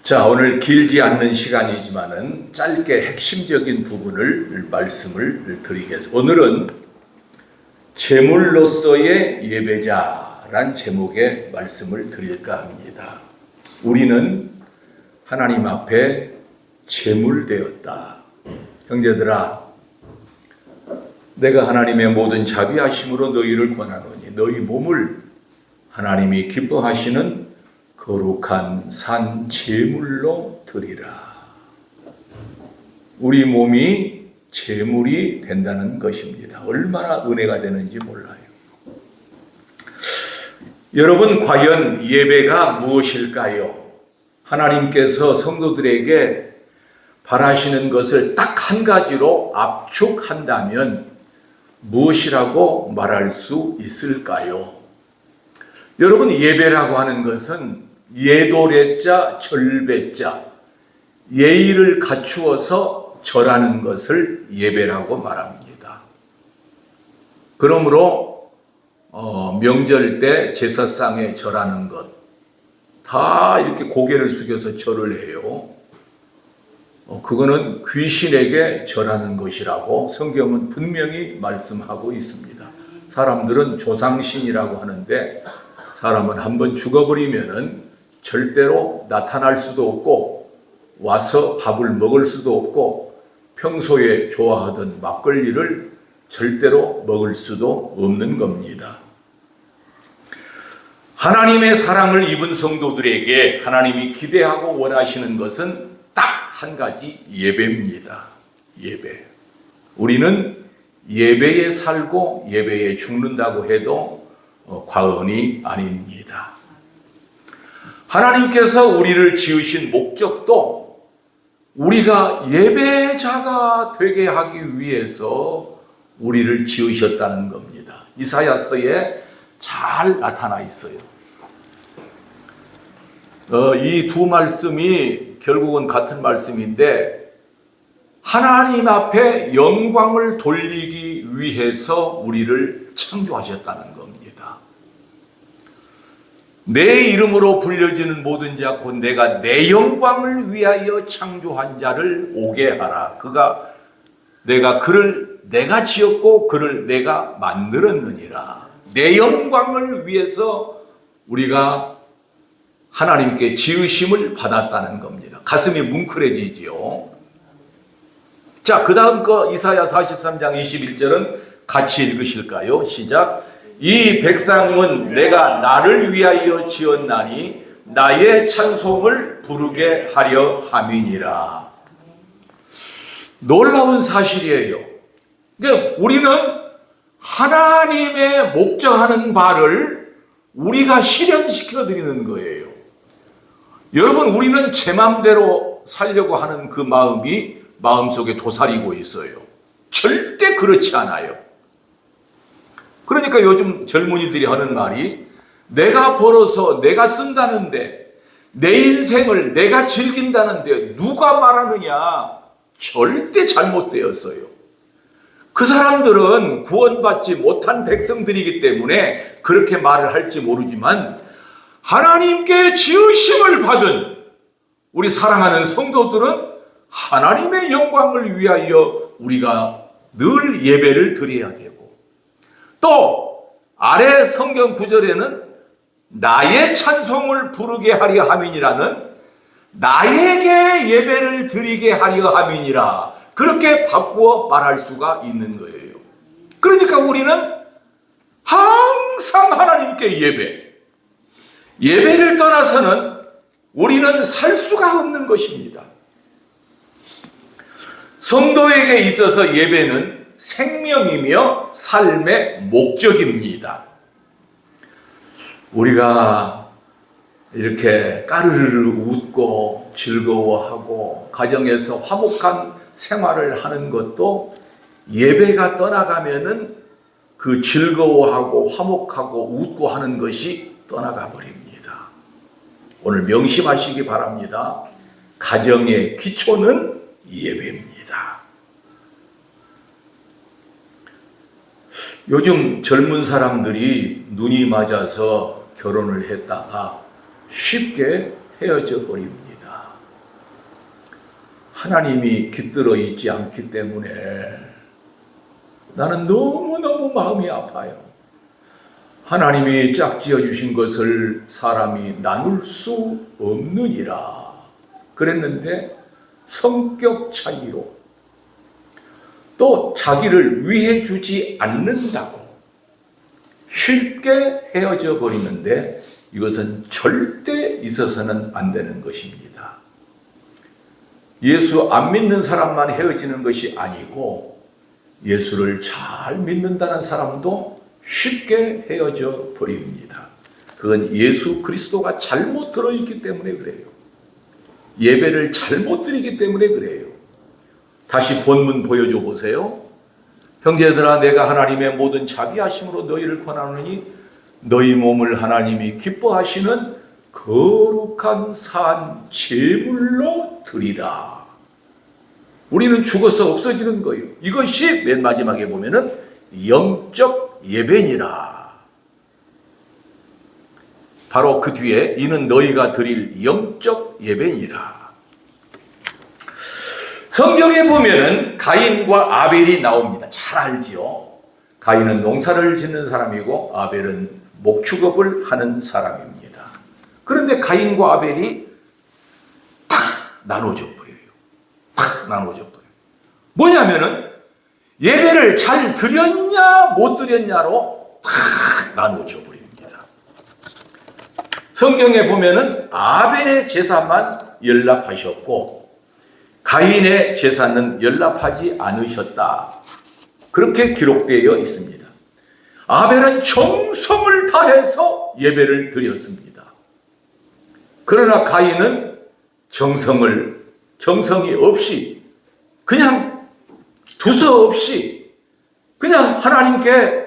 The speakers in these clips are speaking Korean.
자, 오늘 길지 않는 시간이지만은 짧게 핵심적인 부분을 말씀을 드리겠습니다. 오늘은 제물로서의 예배자란 제목의 말씀을 드릴까 합니다. 우리는 하나님 앞에 제물되었다. 형제들아, 내가 하나님의 모든 자비하심으로 너희를 권하노니 너희 몸을 하나님이 기뻐하시는 거룩한 산 제물로 드리라. 우리 몸이 제물이 된다는 것입니다. 얼마나 은혜가 되는지 몰라요. 여러분, 과연 예배가 무엇일까요? 하나님께서 성도들에게 바라시는 것을 딱 한 가지로 압축한다면 무엇이라고 말할 수 있을까요? 여러분, 예배라고 하는 것은 예도래자 절배자, 예의를 갖추어서 절하는 것을 예배라고 말합니다. 그러므로 명절 때 제사상에 절하는 것, 다 이렇게 고개를 숙여서 절을 해요. 그거는 귀신에게 절하는 것이라고 성경은 분명히 말씀하고 있습니다. 사람들은 조상신이라고 하는데 사람은 한번 죽어버리면은 절대로 나타날 수도 없고 와서 밥을 먹을 수도 없고 평소에 좋아하던 막걸리를 절대로 먹을 수도 없는 겁니다. 하나님의 사랑을 입은 성도들에게 하나님이 기대하고 원하시는 것은 딱 한 가지, 예배입니다. 예배. 우리는 예배에 살고 예배에 죽는다고 해도 과언이 아닙니다. 하나님께서 우리를 지으신 목적도 우리가 예배자가 되게 하기 위해서 우리를 지으셨다는 겁니다. 이사야서에 잘 나타나 있어요. 이 두 말씀이 결국은 같은 말씀인데, 하나님 앞에 영광을 돌리기 위해서 우리를 창조하셨다는 겁니다. 내 이름으로 불려지는 모든 자 곧 내가 내 영광을 위하여 창조한 자를 오게 하라. 내가 지었고 그를 내가 만들었느니라. 내 영광을 위해서 우리가 하나님께 지으심을 받았다는 겁니다. 가슴이 뭉클해지지요. 자, 그 다음 거 이사야 43장 21절은 같이 읽으실까요? 시작. 이 백성은 내가 나를 위하여 지었나니 나의 찬송을 부르게 하려 함이니라. 놀라운 사실이에요. 그러니까 우리는 하나님의 목적하는 바를 우리가 실현시켜 드리는 거예요. 여러분, 우리는 제 마음대로 살려고 하는 그 마음이 마음속에 도사리고 있어요. 절대 그렇지 않아요. 그러니까 요즘 젊은이들이 하는 말이, 내가 벌어서 내가 쓴다는데, 내 인생을 내가 즐긴다는데 누가 말하느냐? 절대 잘못되었어요. 그 사람들은 구원받지 못한 백성들이기 때문에 그렇게 말을 할지 모르지만, 하나님께 지으심을 받은 우리 사랑하는 성도들은 하나님의 영광을 위하여 우리가 늘 예배를 드려야 되고, 또 아래 성경 구절에는 나의 찬송을 부르게 하려 함이니라는, 나에게 예배를 드리게 하려 함이니라, 그렇게 바꾸어 말할 수가 있는 거예요. 그러니까 우리는 항상 하나님께 예배를 떠나서는 우리는 살 수가 없는 것입니다. 성도에게 있어서 예배는 생명이며 삶의 목적입니다. 우리가 이렇게 까르르 웃고 즐거워하고 가정에서 화목한 생활을 하는 것도 예배가 떠나가면은 그 즐거워하고 화목하고 웃고 하는 것이 떠나가 버립니다. 오늘 명심하시기 바랍니다. 가정의 기초는 예배입니다. 요즘 젊은 사람들이 눈이 맞아서 결혼을 했다가 쉽게 헤어져 버립니다. 하나님이 깃들어 있지 않기 때문에 나는 너무너무 마음이 아파요. 하나님이 짝지어 주신 것을 사람이 나눌 수 없느니라 그랬는데 성격 차이로 또 자기를 위해 주지 않는다고 쉽게 헤어져 버리는데 이것은 절대 있어서는 안 되는 것입니다. 예수 안 믿는 사람만 헤어지는 것이 아니고 예수를 잘 믿는다는 사람도 쉽게 헤어져 버립니다. 그건 예수 그리스도가 잘못 들어있기 때문에 그래요. 예배를 잘못 드리기 때문에 그래요. 다시 본문 보여줘 보세요. 형제들아 내가 하나님의 모든 자비하심으로 너희를 권하노니 너희 몸을 하나님이 기뻐하시는 거룩한 산 제물로 드리라. 우리는 죽어서 없어지는 거예요. 이것이 맨 마지막에 보면은 영적 예배니라. 바로 그 뒤에 이는 너희가 드릴 영적 예배니라. 성경에 보면은 가인과 아벨이 나옵니다. 잘 알지요. 가인은 농사를 짓는 사람이고 아벨은 목축업을 하는 사람입니다. 그런데 가인과 아벨이 탁 나눠져 버려요. 탁 나눠져 버려요. 뭐냐면은 예배를 잘 드렸냐 못 드렸냐로 탁 나눠져 버립니다. 성경에 보면은 아벨의 제사만 연락하셨고 가인의 제사는 연락하지 않으셨다. 그렇게 기록되어 있습니다. 아벨은 정성을 다해서 예배를 드렸습니다. 그러나 가인은 정성이 없이 그냥 두서없이 그냥 하나님께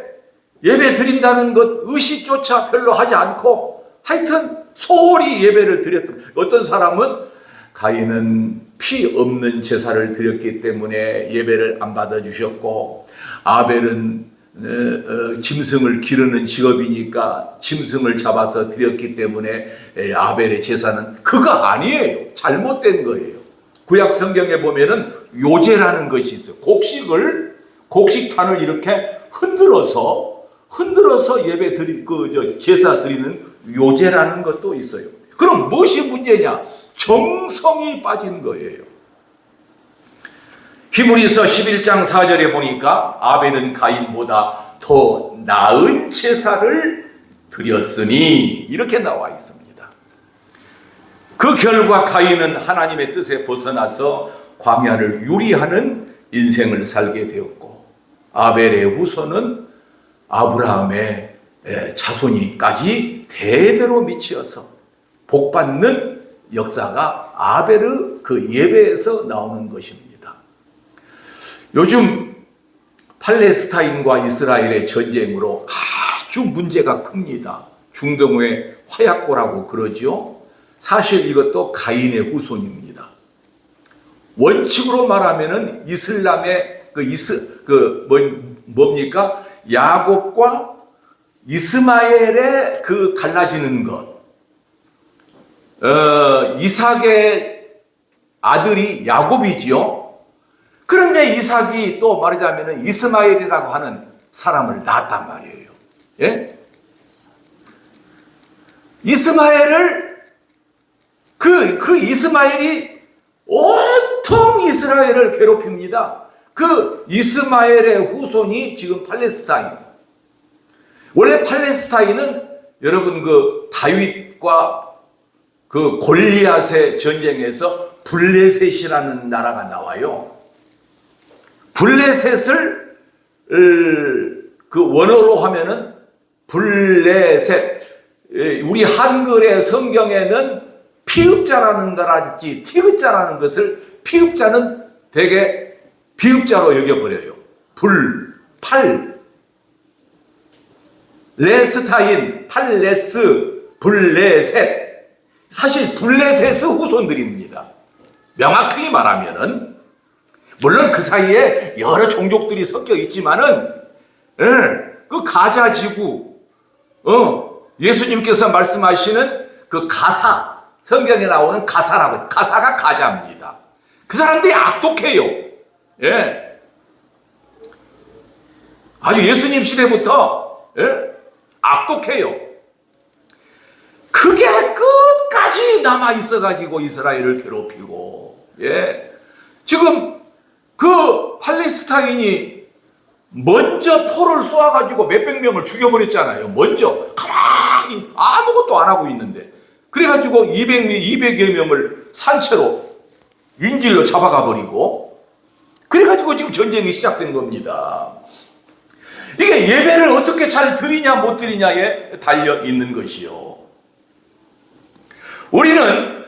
예배 드린다는 것 의식조차 별로 하지 않고 하여튼 소홀히 예배를 드렸던 어떤 사람은 가인은 피 없는 제사를 드렸기 때문에 예배를 안 받아주셨고 아벨은 짐승을 기르는 직업이니까 짐승을 잡아서 드렸기 때문에 아벨의 제사는 그거 아니에요. 잘못된 거예요. 구약 성경에 보면은 요제라는 것이 있어요. 곡식탄을 이렇게 흔들어서 예배 제사 드리는 요제라는 것도 있어요. 그럼 무엇이 문제냐? 정성이 빠진 거예요. 히브리서 11장 4절에 보니까 아벨은 가인보다 더 나은 제사를 드렸으니 이렇게 나와 있습니다. 그 결과 가인은 하나님의 뜻에 벗어나서 광야를 유리하는 인생을 살게 되었고 아벨의 후손은 아브라함의 자손이까지 대대로 미치어서 복받는 역사가 아벨의 그 예배에서 나오는 것입니다. 요즘 팔레스타인과 이스라엘의 전쟁으로 아주 문제가 큽니다. 중동의 화약고라고 그러죠. 사실 이것도 가인의 후손입니다. 원칙으로 말하면은 이슬람의 뭡니까? 야곱과 이스마엘의 그 갈라지는 것. 이삭의 아들이 야곱이지요. 그런데 이삭이 또 말하자면 이스마엘이라고 하는 사람을 낳았단 말이에요. 예? 이스마엘을 그 이스마엘이 온통 이스라엘을 괴롭힙니다. 그 이스마엘의 후손이 지금 팔레스타인. 원래 팔레스타인은 여러분 그 다윗과 그 골리앗의 전쟁에서 블레셋이라는 나라가 나와요. 블레셋을 그 원어로 하면은 블레셋. 우리 한글의 성경에는 피읍자라는 거라든지 티읍자라는 것을 피읍자는 되게 비읍자로 여겨버려요. 레스타인, 팔레스, 블레셋. 사실 블레셋의 후손들입니다. 명확히 말하면은 물론 그 사이에 여러 종족들이 섞여 있지만은 그 가자 지구 예수님께서 말씀하시는 그 가사 성경에 나오는 가사라고 가사가 가자입니다. 그 사람들이 악독해요. 예. 아주 예수님 시대부터 악독해요. 그게 끝까지 남아 있어가지고 이스라엘을 괴롭히고, 지금 그 팔레스타인이 먼저 포를 쏘아가지고 몇백 명을 죽여버렸잖아요. 먼저 가만히 아무것도 안 하고 있는데, 그래가지고 200여 명을 산채로 인질로 잡아가 버리고, 그래가지고 지금 전쟁이 시작된 겁니다. 이게 예배를 어떻게 잘 드리냐 못 드리냐에 달려 있는 것이요. 우리는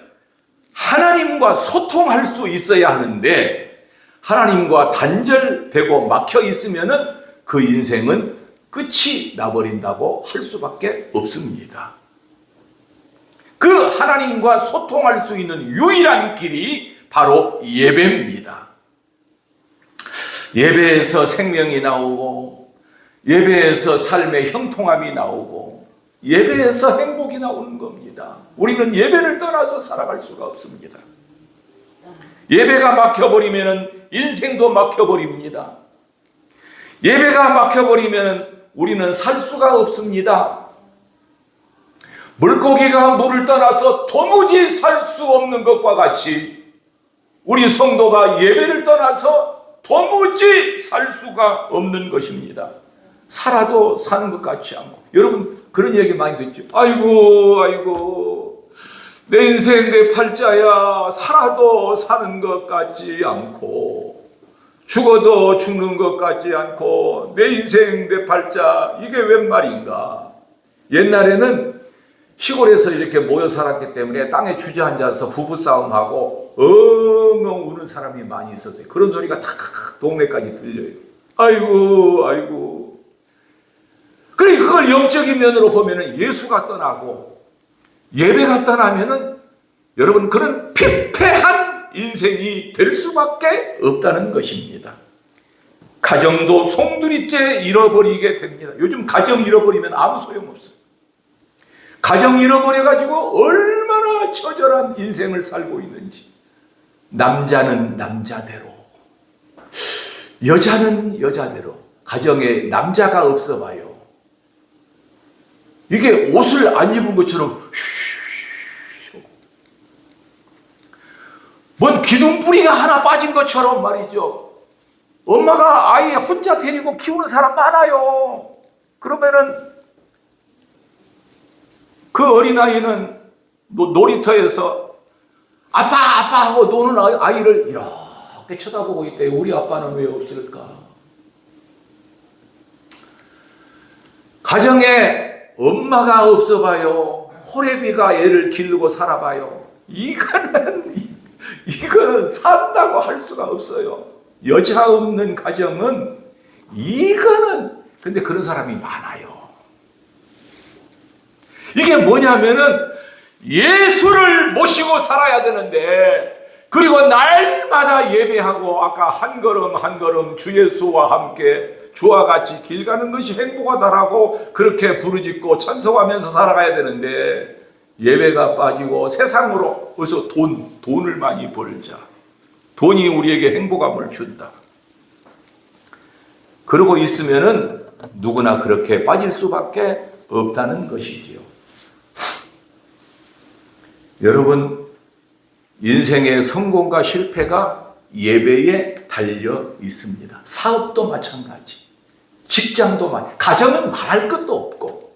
하나님과 소통할 수 있어야 하는데, 하나님과 단절되고 막혀 있으면은 그 인생은 끝이 나버린다고 할 수밖에 없습니다. 그 하나님과 소통할 수 있는 유일한 길이 바로 예배입니다. 예배에서 생명이 나오고, 예배에서 삶의 형통함이 나오고, 예배에서 행복이 나오는 겁니다. 우리는 예배를 떠나서 살아갈 수가 없습니다. 예배가 막혀버리면 인생도 막혀버립니다. 예배가 막혀버리면 우리는 살 수가 없습니다. 물고기가 물을 떠나서 도무지 살 수 없는 것과 같이 우리 성도가 예배를 떠나서 도무지 살 수가 없는 것입니다. 살아도 사는 것 같지 않고. 여러분 그런 얘기 많이 듣죠. 아이고 내 인생 내 팔자야, 살아도 사는 것 같지 않고 죽어도 죽는 것 같지 않고 내 인생 내 팔자, 이게 웬 말인가. 옛날에는 시골에서 이렇게 모여 살았기 때문에 땅에 주저앉아서 부부싸움하고 엉엉 우는 사람이 많이 있었어요. 그런 소리가 다 동네까지 들려요. 아이고. 그래, 그걸 영적인 면으로 보면은 예수가 떠나고 예배가 떠나면은 여러분 그런 피폐한 인생이 될 수밖에 없다는 것입니다. 가정도 송두리째 잃어버리게 됩니다. 요즘 가정 잃어버리면 아무 소용없어요. 가정 잃어버려가지고 얼마나 처절한 인생을 살고 있는지. 남자는 남자대로, 여자는 여자대로. 가정에 남자가 없어 봐요. 이게 옷을 안 입은 것처럼 뭔 기둥뿌리가 하나 빠진 것처럼 말이죠. 엄마가 아이 혼자 데리고 키우는 사람 많아요. 그러면은 그 어린아이는 놀이터에서 아빠 하고 노는 아이를 이렇게 쳐다보고 있대요. 우리 아빠는 왜 없을까? 가정에 엄마가 없어 봐요. 호래비가 애를 기르고 살아봐요. 이거는 산다고 할 수가 없어요. 여자 없는 가정은 근데 그런 사람이 많아요. 이게 뭐냐면은 예수를 모시고 살아야 되는데, 그리고 날마다 예배하고 아까 한 걸음 한 걸음 주 예수와 함께 주와 같이 길 가는 것이 행복하다라고 그렇게 부르짖고 찬송하면서 살아가야 되는데, 예배가 빠지고 세상으로 어디서 돈을 많이 벌자, 돈이 우리에게 행복함을 준다, 그러고 있으면은 누구나 그렇게 빠질 수밖에 없다는 것이지요. 여러분, 인생의 성공과 실패가 예배에 달려 있습니다. 사업도 마찬가지, 직장도 마찬가지, 가정은 말할 것도 없고,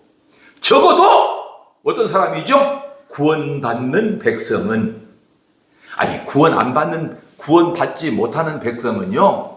적어도 어떤 사람이죠? 구원받는 백성은, 구원받지 못하는 백성은요,